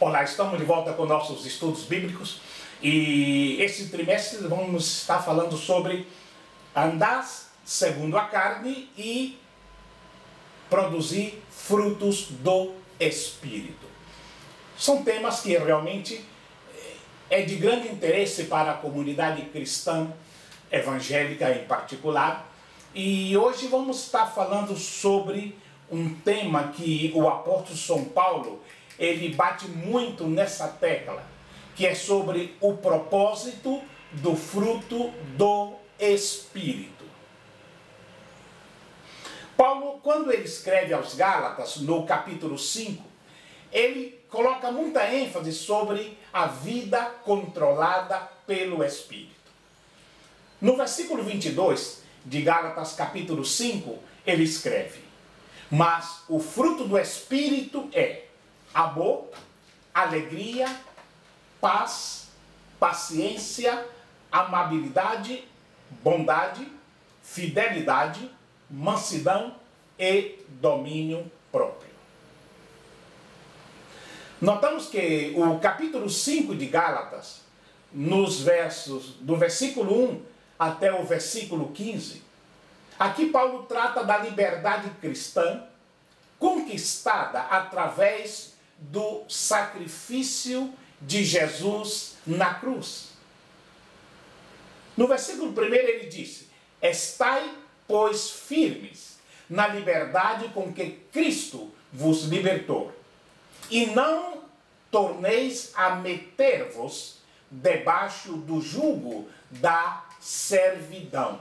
Olá, estamos de volta com nossos estudos bíblicos e esse trimestre vamos estar falando sobre andar segundo a carne e produzir frutos do Espírito. São temas que realmente é de grande interesse para a comunidade cristã evangélica em particular, e hoje vamos estar falando sobre um tema que o apóstolo São Paulo ele bate muito nessa tecla, que é sobre o propósito do fruto do Espírito. Paulo, quando ele escreve aos Gálatas, no capítulo 5, ele coloca muita ênfase sobre a vida controlada pelo Espírito. No versículo 22 de Gálatas capítulo 5, ele escreve: mas o fruto do Espírito é amor, alegria, paz, paciência, amabilidade, bondade, fidelidade, mansidão e domínio próprio. Notamos que o capítulo 5 de Gálatas, nos versos do versículo 1 até o versículo 15, aqui Paulo trata da liberdade cristã conquistada através do sacrifício de Jesus na cruz. No versículo 1 ele disse: estai, pois, firmes na liberdade com que Cristo vos libertou, e não torneis a meter-vos debaixo do jugo da servidão.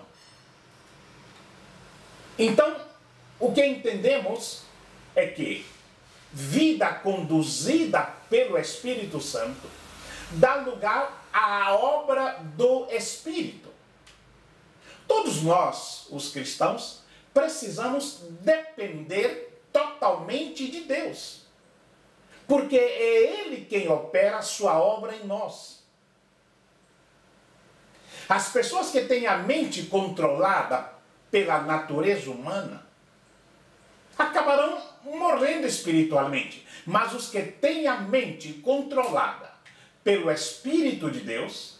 Então, o que entendemos é que vida conduzida pelo Espírito Santo dá lugar à obra do Espírito. Todos nós, os cristãos, precisamos depender totalmente de Deus, porque é Ele quem opera a sua obra em nós. As pessoas que têm a mente controlada pela natureza humana acabarão morrendo espiritualmente, mas os que têm a mente controlada pelo Espírito de Deus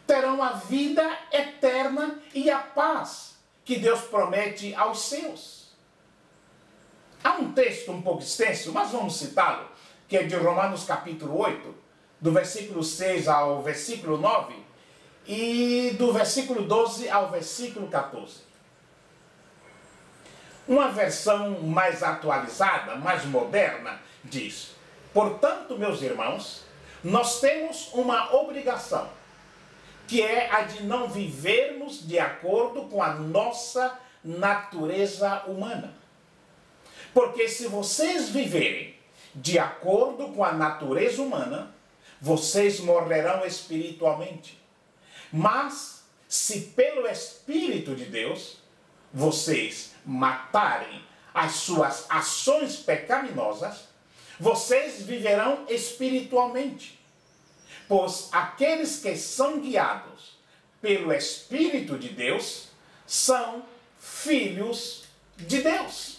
terão a vida eterna e a paz que Deus promete aos seus. Há um texto um pouco extenso, mas vamos citá-lo, que é de Romanos capítulo 8, do versículo 6 ao versículo 9 e do versículo 12 ao versículo 14. Uma versão mais atualizada, mais moderna, diz: portanto, meus irmãos, nós temos uma obrigação, que é a de não vivermos de acordo com a nossa natureza humana. Porque se vocês viverem de acordo com a natureza humana, vocês morrerão espiritualmente. Mas, se pelo Espírito de Deus, vocês matarem as suas ações pecaminosas, vocês viverão espiritualmente. Pois aqueles que são guiados pelo Espírito de Deus são filhos de Deus.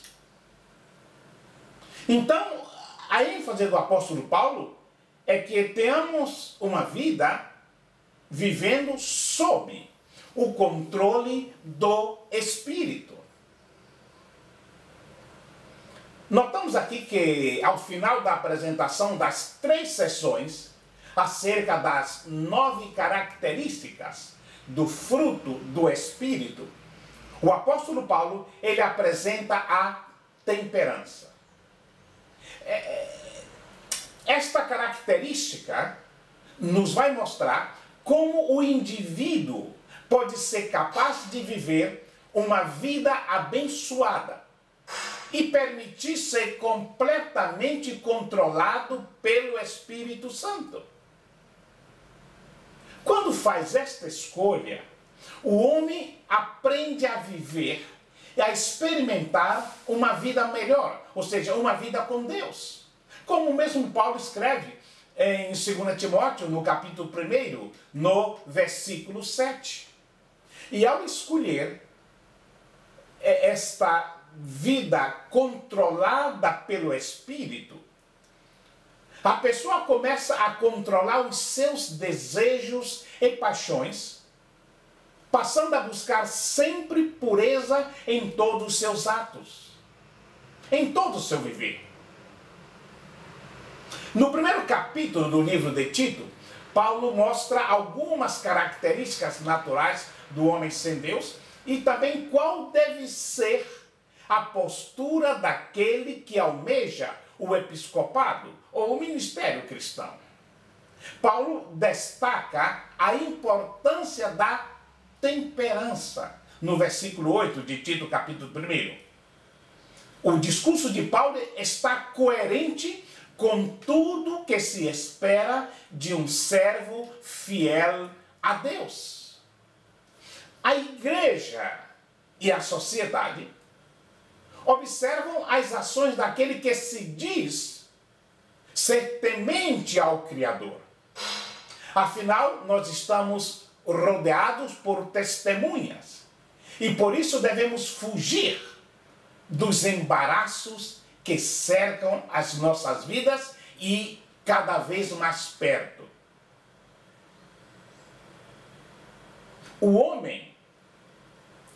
Então, a ênfase do apóstolo Paulo é que tenhamos uma vida vivendo sob o controle do Espírito. Notamos aqui que, ao final da apresentação das 3 sessões, acerca das 9 características do fruto do Espírito, o apóstolo Paulo, ele apresenta a temperança. Esta característica nos vai mostrar como o indivíduo pode ser capaz de viver uma vida abençoada e permitir ser completamente controlado pelo Espírito Santo. Quando faz esta escolha, o homem aprende a viver e a experimentar uma vida melhor, ou seja, uma vida com Deus. Como mesmo Paulo escreve em 2 Timóteo, no capítulo 1, no versículo 7. E ao escolher esta vida controlada pelo Espírito, a pessoa começa a controlar os seus desejos e paixões, passando a buscar sempre pureza em todos os seus atos, em todo o seu viver. No primeiro capítulo do livro de Tito, Paulo mostra algumas características naturais do homem sem Deus e também qual deve ser a postura daquele que almeja o episcopado ou o ministério cristão. Paulo destaca a importância da temperança no versículo 8 de Tito, capítulo 1. O discurso de Paulo está coerente com tudo que se espera de um servo fiel a Deus. A igreja e a sociedade observam as ações daquele que se diz ser temente ao Criador. Afinal, nós estamos rodeados por testemunhas e por isso devemos fugir dos embaraços que cercam as nossas vidas e cada vez mais perto. O homem,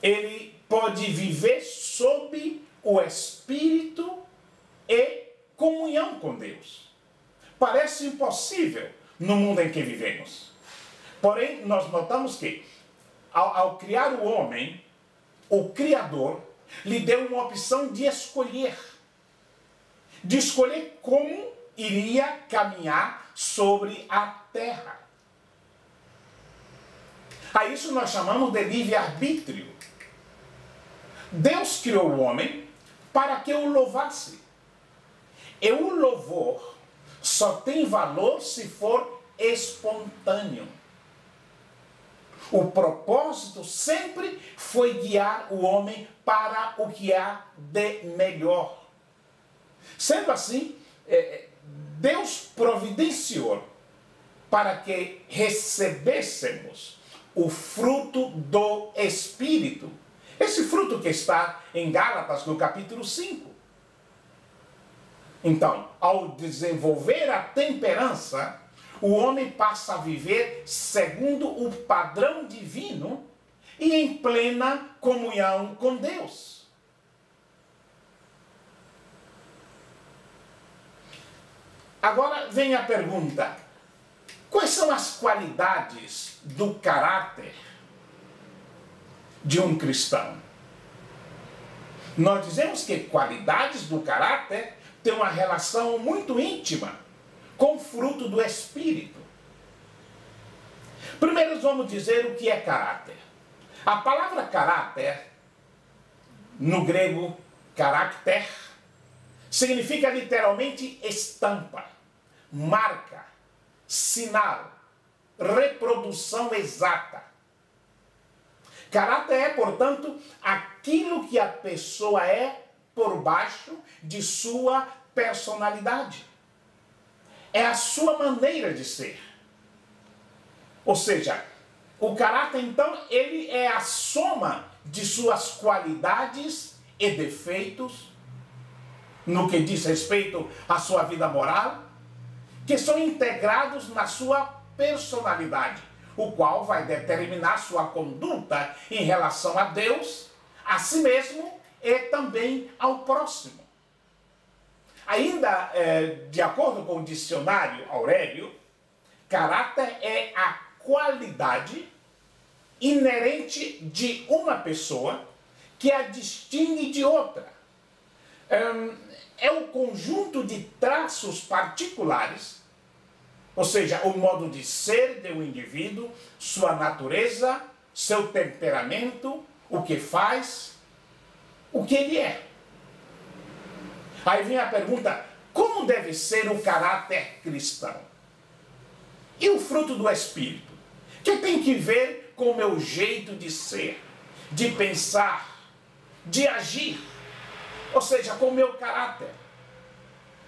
ele pode viver sob o Espírito e comunhão com Deus. Parece impossível no mundo em que vivemos. Porém, nós notamos que, ao criar o homem, o Criador lhe deu uma opção de escolher como iria caminhar sobre a terra. A isso nós chamamos de livre-arbítrio. Deus criou o homem para que o louvasse. E o louvor só tem valor se for espontâneo. O propósito sempre foi guiar o homem para o que há de melhor. Sendo assim, Deus providenciou para que recebêssemos o fruto do Espírito. Esse fruto que está em Gálatas, no capítulo 5. Então, ao desenvolver a temperança, o homem passa a viver segundo o padrão divino e em plena comunhão com Deus. Agora vem a pergunta: quais são as qualidades do caráter de um cristão? Nós dizemos que qualidades do caráter têm uma relação muito íntima com o fruto do Espírito. Primeiro vamos dizer o que é caráter. A palavra caráter, no grego carácter, significa literalmente estampa, marca, sinal, reprodução exata. Caráter é, portanto, aquilo que a pessoa é por baixo de sua personalidade. É a sua maneira de ser. Ou seja, o caráter, então, ele é a soma de suas qualidades e defeitos, no que diz respeito à sua vida moral, que são integrados na sua personalidade, o qual vai determinar sua conduta em relação a Deus, a si mesmo e também ao próximo. Ainda, de acordo com o dicionário Aurélio, caráter é a qualidade inerente de uma pessoa que a distingue de outra. É o conjunto de traços particulares, ou seja, o modo de ser de um indivíduo, sua natureza, seu temperamento, o que faz, o que ele é. Aí vem a pergunta: como deve ser o caráter cristão? E o fruto do Espírito? Que tem que ver com o meu jeito de ser, de pensar, de agir, ou seja, com o meu caráter.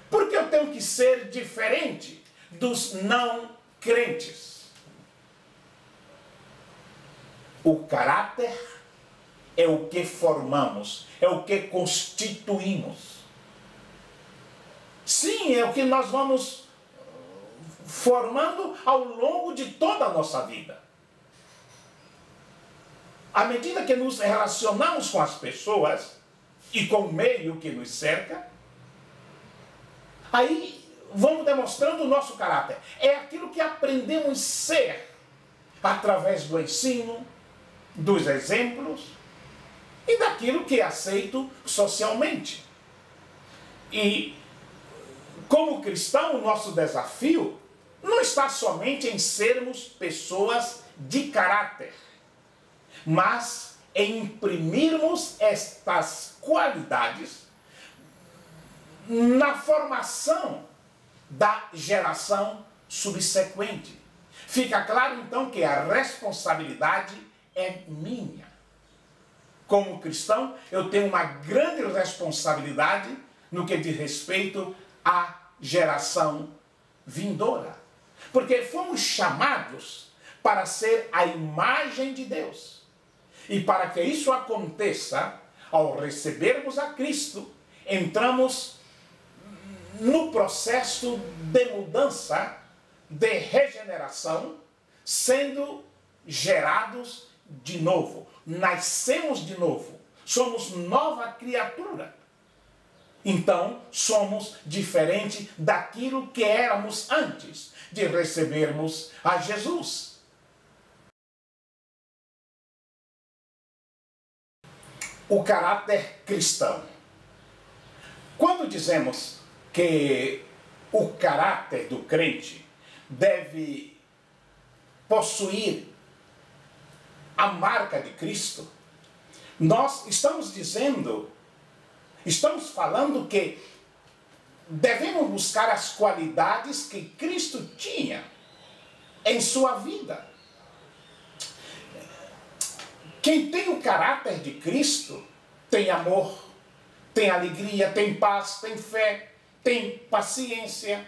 Porque eu tenho que ser diferente dos não crentes. O caráter é o que formamos, é o que constituímos. Sim, é o que nós vamos formando ao longo de toda a nossa vida. À medida que nos relacionamos com as pessoas e com o meio que nos cerca, aí vamos demonstrando o nosso caráter. É aquilo que aprendemos a ser através do ensino, dos exemplos e daquilo que é aceito socialmente. E, como cristão, o nosso desafio não está somente em sermos pessoas de caráter, mas em imprimirmos estas qualidades na formação da geração subsequente. Fica claro, então, que a responsabilidade é minha. Como cristão, eu tenho uma grande responsabilidade no que diz respeito à geração vindoura. Porque fomos chamados para ser a imagem de Deus. E para que isso aconteça, ao recebermos a Cristo, entramos no processo de mudança, de regeneração, sendo gerados de novo. Nascemos de novo. Somos nova criatura. Então, somos diferente daquilo que éramos antes de recebermos a Jesus. O caráter cristão. Quando dizemos que o caráter do crente deve possuir a marca de Cristo, nós estamos falando que devemos buscar as qualidades que Cristo tinha em sua vida. Quem tem o caráter de Cristo tem amor, tem alegria, tem paz, tem fé, tem paciência,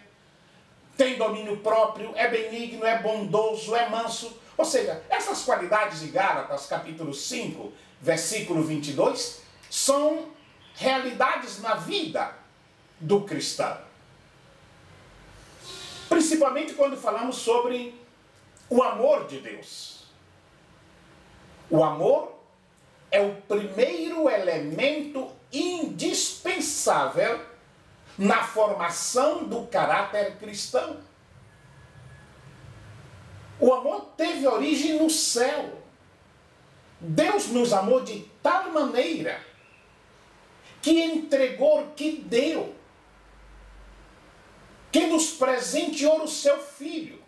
tem domínio próprio, é benigno, é bondoso, é manso. Ou seja, essas qualidades de Gálatas, capítulo 5, versículo 22, são realidades na vida do cristão. Principalmente quando falamos sobre o amor de Deus. O amor é o primeiro elemento indispensável na formação do caráter cristão. O amor teve origem no céu. Deus nos amou de tal maneira que entregou, que deu, que nos presenteou o seu Filho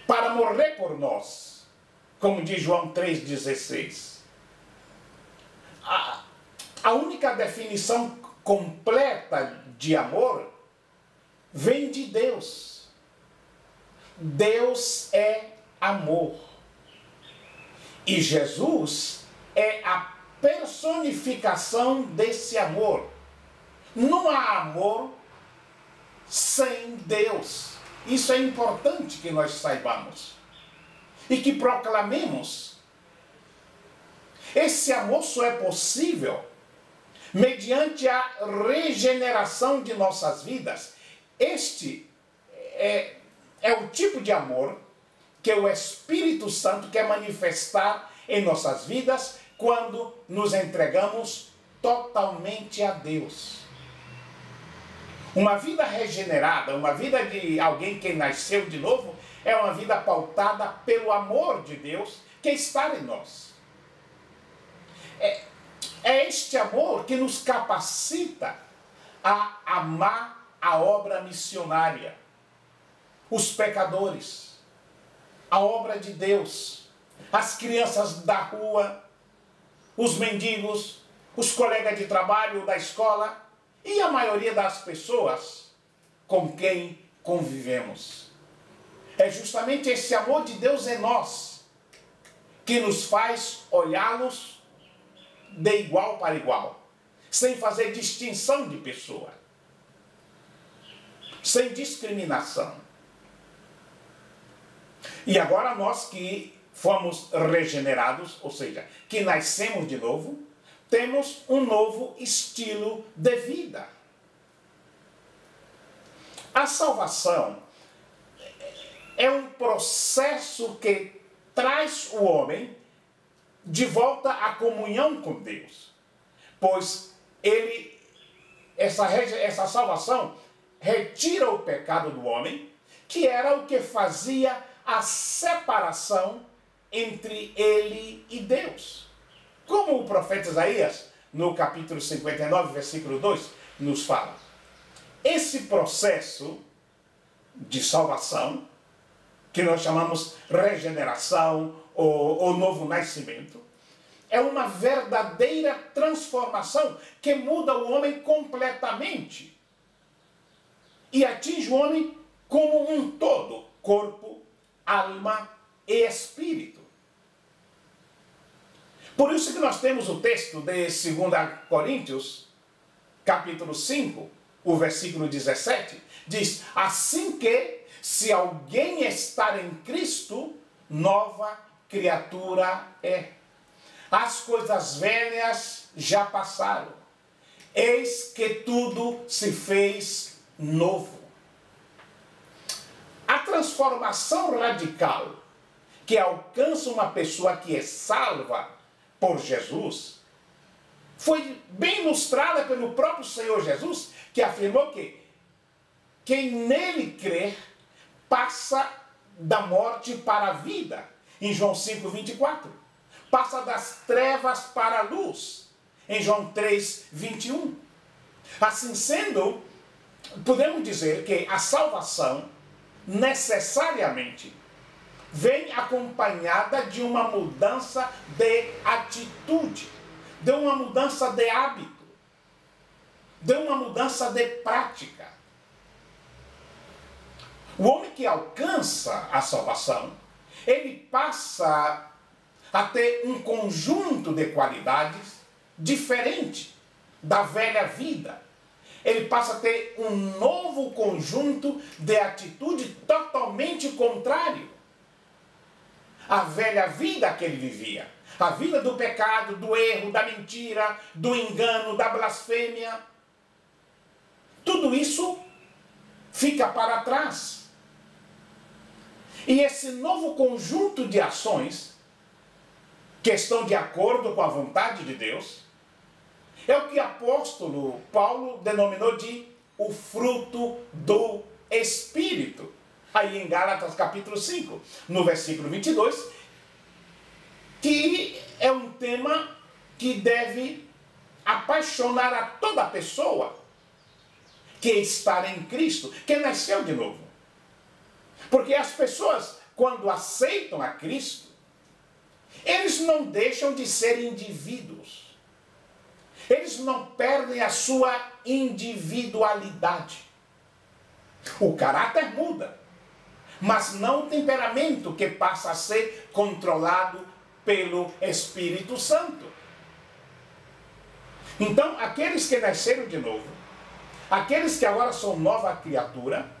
para morrer por nós, como diz João 3,16. A única definição completa de amor vem de Deus. Deus é amor. E Jesus é a personificação desse amor. Não há amor sem Deus. Isso é importante que nós saibamos e que proclamemos. Esse amor só é possível mediante a regeneração de nossas vidas. Este é o tipo de amor que o Espírito Santo quer manifestar em nossas vidas quando nos entregamos totalmente a Deus. Uma vida regenerada, uma vida de alguém que nasceu de novo, é uma vida pautada pelo amor de Deus que está em nós. É este amor que nos capacita a amar a obra missionária, os pecadores, a obra de Deus, as crianças da rua, os mendigos, os colegas de trabalho, da escola e a maioria das pessoas com quem convivemos. É justamente esse amor de Deus em nós que nos faz olhá-los de igual para igual, sem fazer distinção de pessoa, sem discriminação. E agora nós que fomos regenerados, ou seja, que nascemos de novo, temos um novo estilo de vida. A salvação é um processo que traz o homem de volta à comunhão com Deus, pois essa salvação retira o pecado do homem, que era o que fazia a separação entre ele e Deus. Como o profeta Isaías, no capítulo 59, versículo 2, nos fala. Esse processo de salvação, que nós chamamos regeneração ou novo nascimento, é uma verdadeira transformação que muda o homem completamente e atinge o homem como um todo, corpo, alma e espírito. Por isso que nós temos o texto de 2 Coríntios, capítulo 5, o versículo 17, diz: assim que, se alguém estar em Cristo, nova criatura é. As coisas velhas já passaram, eis que tudo se fez novo. A transformação radical que alcança uma pessoa que é salva por Jesus foi bem ilustrada pelo próprio Senhor Jesus, que afirmou que quem nele crer passa da morte para a vida, em João 5:24. Passa das trevas para a luz, em João 3:21. Assim sendo, podemos dizer que a salvação necessariamente vem acompanhada de uma mudança de atitude, de uma mudança de hábito, de uma mudança de prática. O homem que alcança a salvação, ele passa a ter um conjunto de qualidades diferente da velha vida. Ele passa a ter um novo conjunto de atitude totalmente contrário à velha vida que ele vivia. A vida do pecado, do erro, da mentira, do engano, da blasfêmia. Tudo isso fica para trás. E esse novo conjunto de ações, que estão de acordo com a vontade de Deus, é o que o apóstolo Paulo denominou de o fruto do Espírito. Aí em Gálatas capítulo 5, no versículo 22, que é um tema que deve apaixonar a toda pessoa que está em Cristo, que nasceu de novo. Porque as pessoas, quando aceitam a Cristo, eles não deixam de ser indivíduos. Eles não perdem a sua individualidade. O caráter muda, mas não o temperamento, que passa a ser controlado pelo Espírito Santo. Então, aqueles que nasceram de novo, aqueles que agora são nova criatura,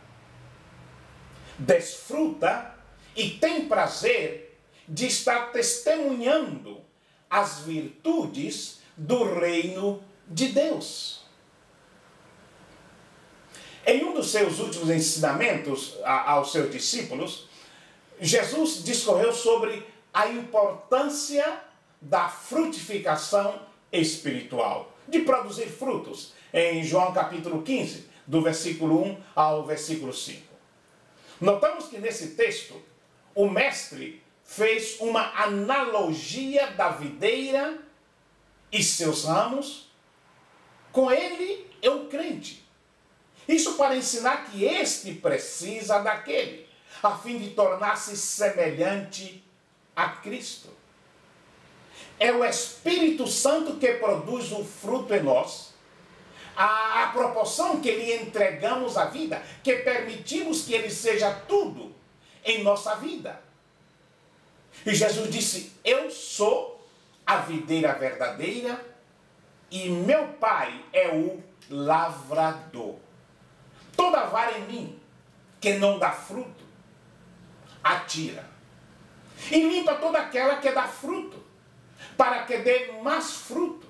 desfruta e tem prazer de estar testemunhando as virtudes do reino de Deus. Em um dos seus últimos ensinamentos aos seus discípulos, Jesus discorreu sobre a importância da frutificação espiritual, de produzir frutos, em João capítulo 15, do versículo 1 ao versículo 5. Notamos que nesse texto, o mestre fez uma analogia da videira e seus ramos, com ele é o crente. Isso para ensinar que este precisa daquele, a fim de tornar-se semelhante a Cristo. É o Espírito Santo que produz o fruto em nós, a proporção que lhe entregamos à vida, que permitimos que ele seja tudo em nossa vida. E Jesus disse: eu sou a videira verdadeira e meu Pai é o lavrador. Toda vara em mim que não dá fruto, atira. E limpa toda aquela que dá fruto, para que dê mais fruto.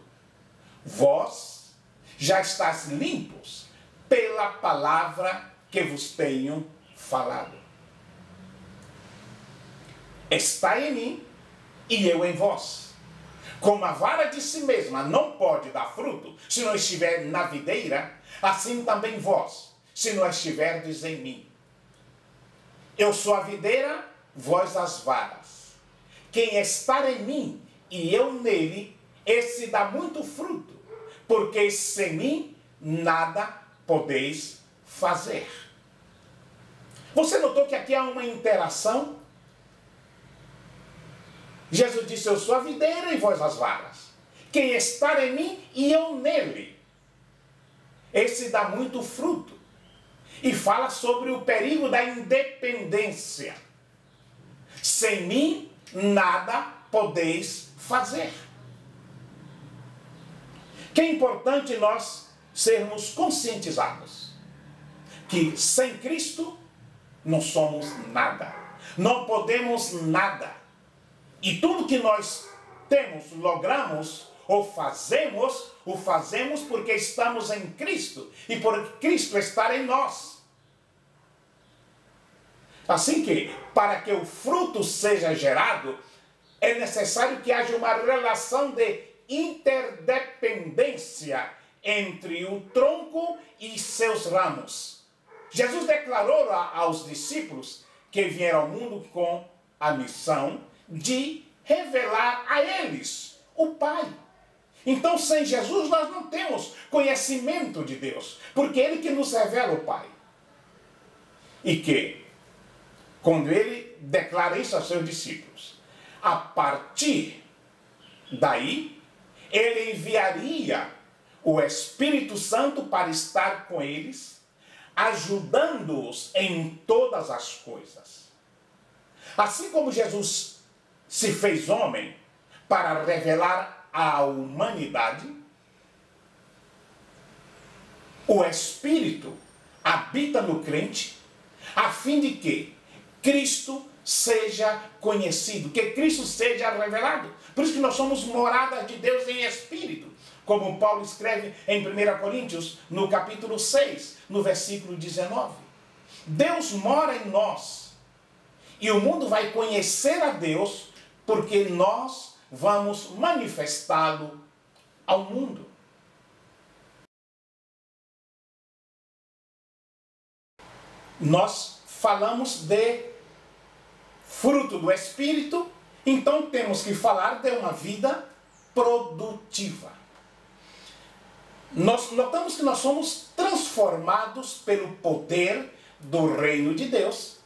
Vós já estáis limpos pela palavra que vos tenho falado. Está em mim e eu em vós. Como a vara de si mesma não pode dar fruto se não estiver na videira, assim também vós, se não estiverdes em mim. Eu sou a videira, vós as varas. Quem está em mim e eu nele, esse dá muito fruto, porque sem mim nada podeis fazer. Você notou que aqui há uma interação? Jesus disse, eu sou a videira e vós as varas. Quem está em mim e eu nele, esse dá muito fruto. E fala sobre o perigo da independência. Sem mim, nada podeis fazer. Que é importante nós sermos conscientizados que sem Cristo não somos nada. Não podemos nada. E tudo que nós temos, logramos ou fazemos, o fazemos porque estamos em Cristo e por Cristo estar em nós. Assim que, para que o fruto seja gerado, é necessário que haja uma relação de interdependência entre o tronco e seus ramos. Jesus declarou aos discípulos que vieram ao mundo com a missão de revelar a eles o Pai. Então, sem Jesus, nós não temos conhecimento de Deus, porque é Ele que nos revela o Pai. E que, quando Ele declara isso aos seus discípulos, a partir daí, Ele enviaria o Espírito Santo para estar com eles, ajudando-os em todas as coisas. Assim como Jesus se fez homem para revelar à humanidade, o Espírito habita no crente a fim de que Cristo seja conhecido, que Cristo seja revelado. Por isso que nós somos moradas de Deus em Espírito, como Paulo escreve em 1 Coríntios, no capítulo 6, no versículo 19. Deus mora em nós e o mundo vai conhecer a Deus porque nós vamos manifestá-lo ao mundo. Nós falamos de fruto do Espírito, então temos que falar de uma vida produtiva. Nós notamos que nós somos transformados pelo poder do reino de Deus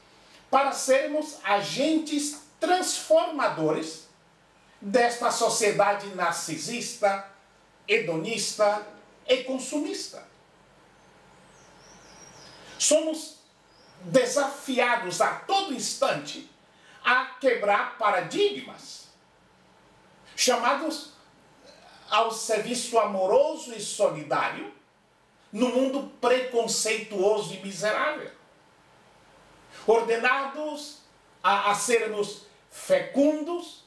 para sermos agentes transformadores desta sociedade narcisista, hedonista e consumista. Somos desafiados a todo instante a quebrar paradigmas, chamados ao serviço amoroso e solidário no mundo preconceituoso e miserável, ordenados a sermos fecundos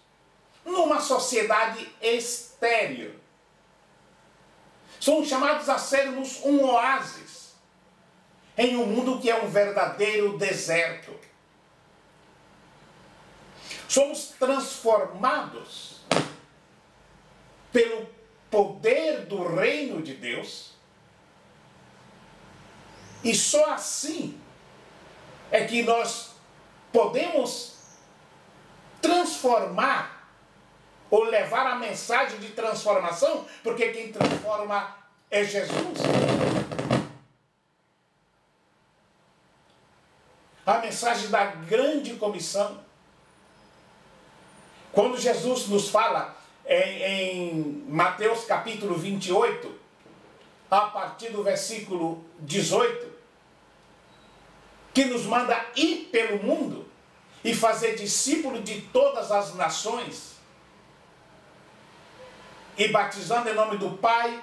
numa sociedade estéril. Somos chamados a sermos um oásis em um mundo que é um verdadeiro deserto. Somos transformados pelo poder do reino de Deus e só assim é que nós podemos transformar ou levar a mensagem de transformação, porque quem transforma é Jesus. A mensagem da grande comissão. Quando Jesus nos fala em Mateus capítulo 28, a partir do versículo 18, que nos manda ir pelo mundo e fazer discípulo de todas as nações, e batizando em nome do Pai,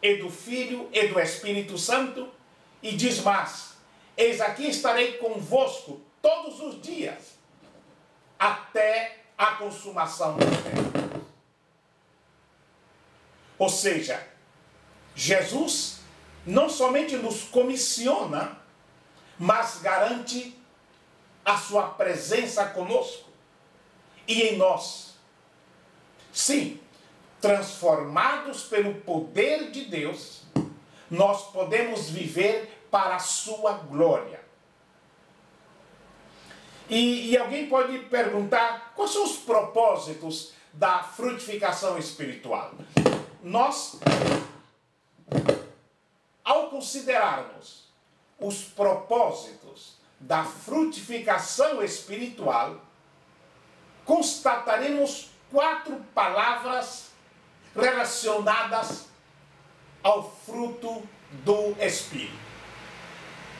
e do Filho, e do Espírito Santo, e diz mais: eis aqui estarei convosco todos os dias, até a consumação dos tempos. Ou seja, Jesus não somente nos comissiona, mas garante a sua presença conosco e em nós. Sim, transformados pelo poder de Deus, nós podemos viver para a sua glória. E alguém pode perguntar, quais são os propósitos da frutificação espiritual? Nós, ao considerarmos os propósitos da frutificação espiritual, constataremos 4 palavras relacionadas ao fruto do Espírito: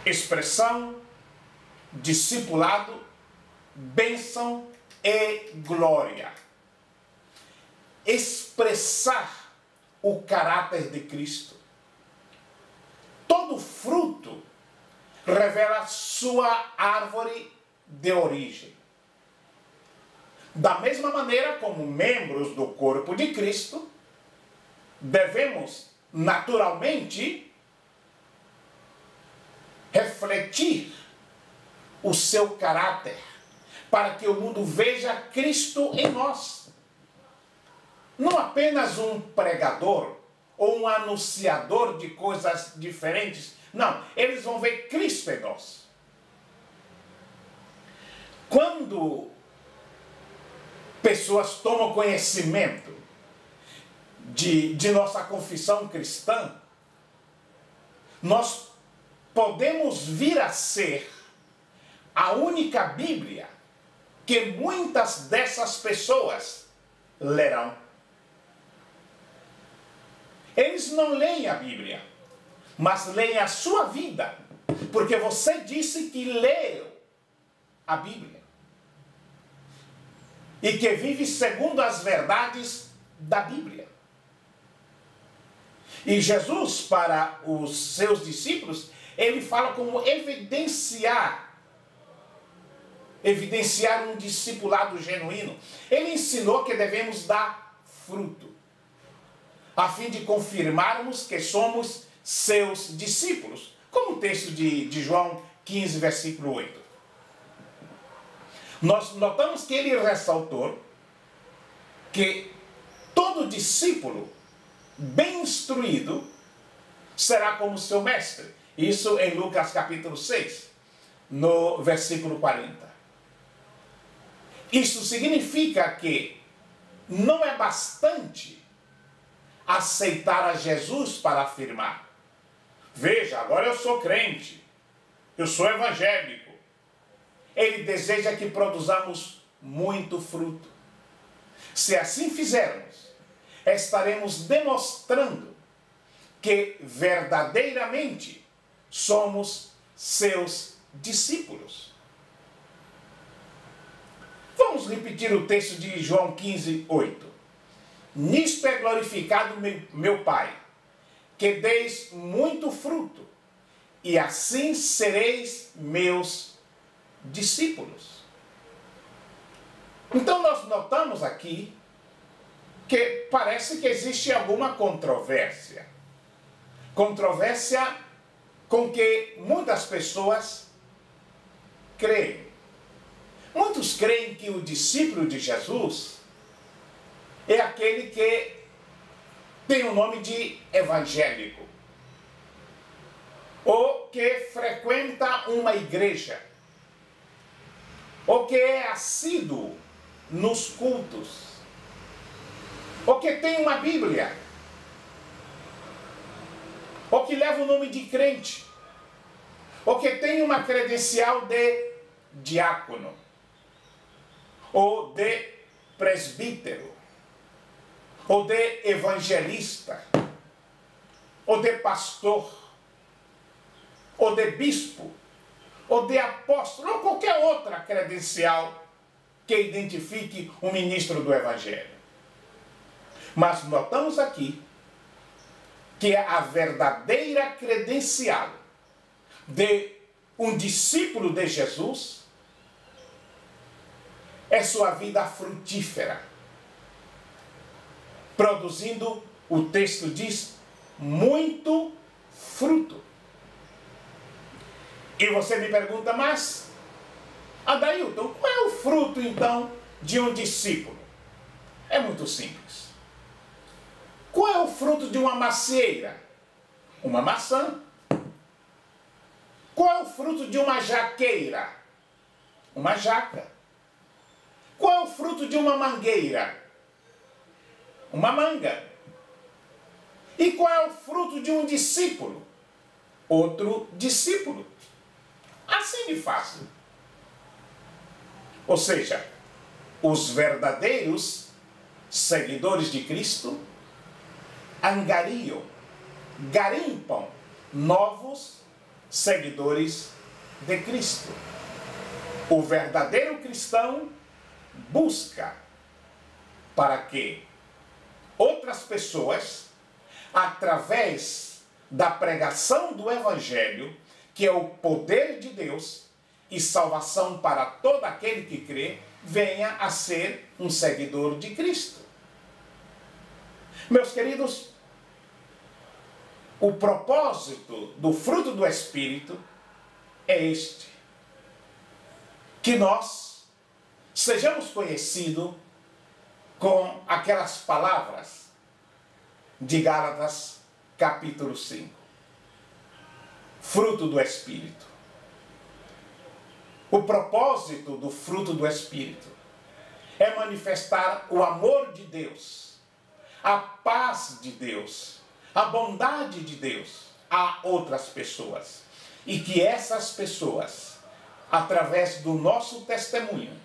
expressão, discipulado, bênção e glória. Expressar o caráter de Cristo. Todo fruto revela sua árvore de origem. Da mesma maneira como membros do corpo de Cristo, devemos naturalmente refletir o seu caráter, para que o mundo veja Cristo em nós. Não apenas um pregador ou um anunciador de coisas diferentes. Não, eles vão ver Cristo em nós. Quando pessoas tomam conhecimento de nossa confissão cristã, nós podemos vir a ser a única Bíblia que muitas dessas pessoas lerão. Eles não leem a Bíblia, mas leem a sua vida, porque você disse que leu a Bíblia e que vive segundo as verdades da Bíblia. E Jesus, para os seus discípulos, ele fala como evidenciar um discipulado genuíno. Ele ensinou que devemos dar fruto, a fim de confirmarmos que somos seus discípulos, como o texto de João 15, versículo 8. Nós notamos que ele ressaltou que todo discípulo bem instruído será como seu mestre. Isso em Lucas capítulo 6, no versículo 40. Isso significa que não é bastante aceitar a Jesus para afirmar: veja, agora eu sou crente, eu sou evangélico. Ele deseja que produzamos muito fruto. Se assim fizermos, estaremos demonstrando que verdadeiramente somos seus discípulos. Vamos repetir o texto de João 15, 8. Nisto é glorificado meu Pai, que deis muito fruto, e assim sereis meus discípulos. Então nós notamos aqui que parece que existe alguma controvérsia. Controvérsia com que muitas pessoas creem. Muitos creem que o discípulo de Jesus é aquele que tem o nome de evangélico, ou que frequenta uma igreja, ou que é assíduo nos cultos, ou que tem uma Bíblia, ou que leva o nome de crente, ou que tem uma credencial de diácono, ou de presbítero, ou de evangelista, ou de pastor, ou de bispo, ou de apóstolo, ou qualquer outra credencial que identifique um ministro do Evangelho. Mas notamos aqui que a verdadeira credencial de um discípulo de Jesus é sua vida frutífera, produzindo, o texto diz, muito fruto. E você me pergunta, mas, Adailton, qual é o fruto, então, de um discípulo? É muito simples. Qual é o fruto de uma macieira? Uma maçã. Qual é o fruto de uma jaqueira? Uma jaca. Qual é o fruto de uma mangueira? Uma manga. E qual é o fruto de um discípulo? Outro discípulo. Assim de fácil. Ou seja, os verdadeiros seguidores de Cristo angariam, garimpam novos seguidores de Cristo. O verdadeiro cristão busca para que outras pessoas, através da pregação do Evangelho, que é o poder de Deus e salvação para todo aquele que crê, venha a ser um seguidor de Cristo. Meus queridos, o propósito do fruto do Espírito é este: que nós sejamos conhecidos com aquelas palavras de Gálatas capítulo 5. Fruto do Espírito. O propósito do fruto do Espírito é manifestar o amor de Deus, a paz de Deus, a bondade de Deus a outras pessoas. E que essas pessoas, através do nosso testemunho,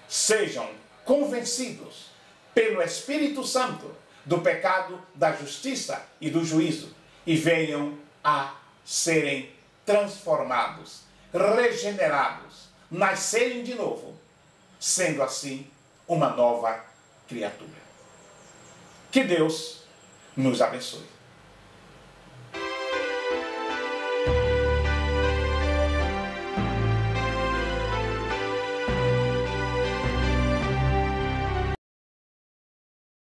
sejam convencidos pelo Espírito Santo do pecado, da justiça e do juízo, e venham a serem transformados, regenerados, nascerem de novo, sendo assim uma nova criatura. Que Deus nos abençoe.